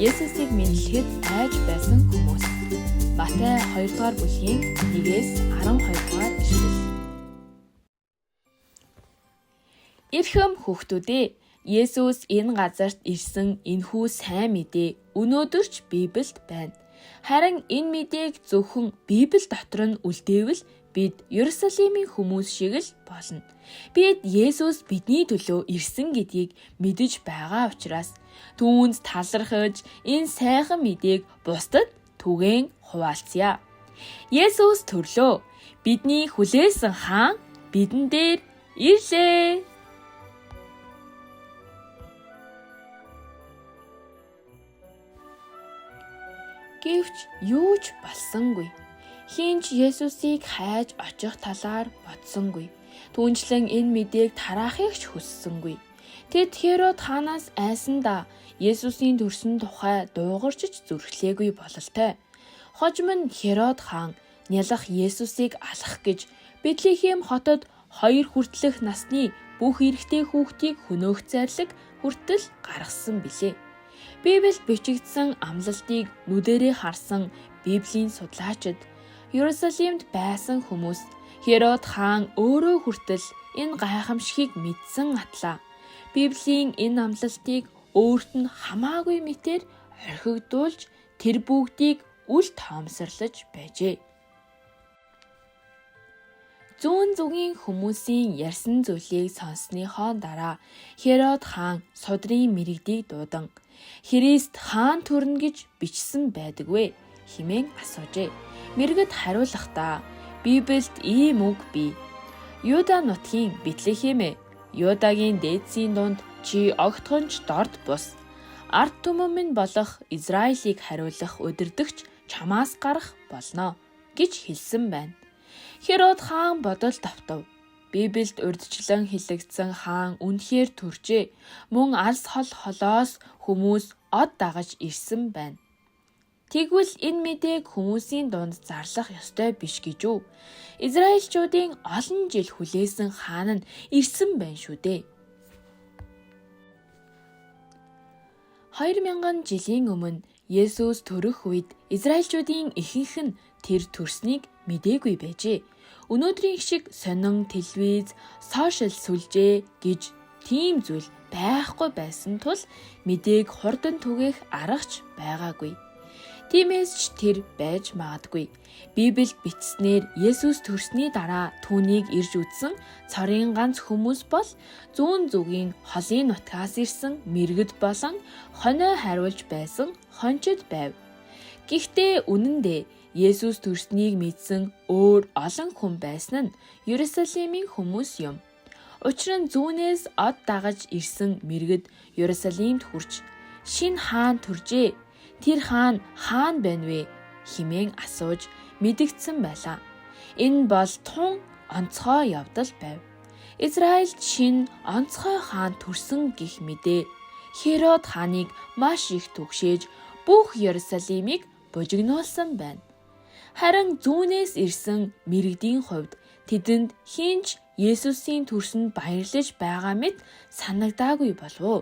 Есүсийг мэдлэхэд айж байсан хүмүүс. Матай 2-р бүлгийн 1-ээс 12-р ишлэл. Ирхэм хүүхдүүдээ, Есүс энэ газарт ирсэн энэхүү сайн мэдээ өнөөдөр ч Библиэд байна. Харин энэ мэдээг зөвхөн Библи дотор нь үлдээвэл бид Иерусалимийн хүмүүс шиг л болно. Бид Есүс бидний төлөө ирсэн гэдгийг мэдэж байгаа учраас түүнд талархаж энэ сайхан мэдээг бусдад түгээн хуваалцъя. Есүс төрлөө. Бидний хүлээсэн хаан бидэн дээр ирлээ. Гэвч юу ч болсонгүй. Хинч Есүсийг хайж очих талаар бодсонгүй. Түүнчлэн энэ мэдээг тараахыг ч хүссэнгүй. Тэд Херод хаанаас айсандаа Есүсийн төрсөн тухай дуугарч ч зүрхлээгүй бололтой. Хожим нь Херод хаан нялх Есүсийг алах гэж Бэтлехэм хотод 2 хүртэлх насны бүх эрэгтэй хүүхдийг хөнөөх зарлиг хүртэл гаргасан билээ. Библиэд бичигдсэн амлалтыг нүдэрээ харсан Библийн судлаачид Иерусалимд байсан хүмүүс Херод хаан өөрөө хүртэл энэ гайхамшигыг мэдсэн атлаа. Библийн энэ амлалтыг өөрт нь хамаагүй мэтээр орхигдуулж тэр бүгдийг үл тоомсорлож байжээ. Зүүн зүгийн хүмүүсийн ярьсан зүйлийг сонссныхоо дараа Херод хаан судрын мэрэгдийг дуудан Христ хаан төрнө гэж бичсэн байдаг вэ хэмээн асуужээ. Мэргэд хариулахдаа Библиэд ийм үг бий. Юда нутгийн Бэтлехэмээ, Юдагийн дээдсийн дунд чи огтхонч дорд бус. Ард түмэн минь болох Израилийг хариулах өдөрдөгч чамаас гарах болно гэж хэлсэн байна. Херод хаан бодол давтав. Библиэд урьдчилан хэлэгдсэн хаан үнэхээр төржээ. Мөн алс хол холоос хүмүүс од дагаж ирсэн байна. Тэгвэл энэ мэдээг хүмүүсийн дунд зарлах ёстой биш гэж үү? Израильчуудын олон жил хүлээсэн хаан нь ирсэн байна шүү дээ. 2000 жилийн өмнө Есүс төрөх үед Израильчуудын ихэнх нь тэр төрснийг мэдээгүй байжээ. Өнөөдрийн шиг сонин телевиз, сошиал сүлжээ гэж тийм зүйл байхгүй байсан тул мэдээг хурдан түгээх аргач байгаагүй. Тиймээс ч тэр байж магадгүй. Библиэд бичснээр Есүс төрсний дараа түүнийг ирж үзсэн цорын ганц хүмүүс бол зүүн зүгийн холын нутгаас ирсэн мэргэд болон хонио хариулж байсан хончид байв. Гэхдээ үнэн дээр Есүс төрснийг мэдсэн өөр олон хүн байсан нь Иерусалимийн хүмүүс юм. Учир нь зүүнээс од дагаж ирсэн мэргэд Иерусалимд хурж "Шинэ хаан төржээ. Тэр хаан байна вэ?" хэмээн асууж мэдэгдсэн байлаа. Энэ бол тун онцгой явдал байв. Израильд шинэ онцгой хаан төрсөн гэх мэдээ Херод хааныг маш их түгшээж бүх Иерусалимыг бужигнуулсан байна. Харин зүүнээс ирсэн мэргэдийн хувьд тэдэнд хинч Есүсийн төрсөнд баярлаж байгаа мэт санагдаагүй болов уу?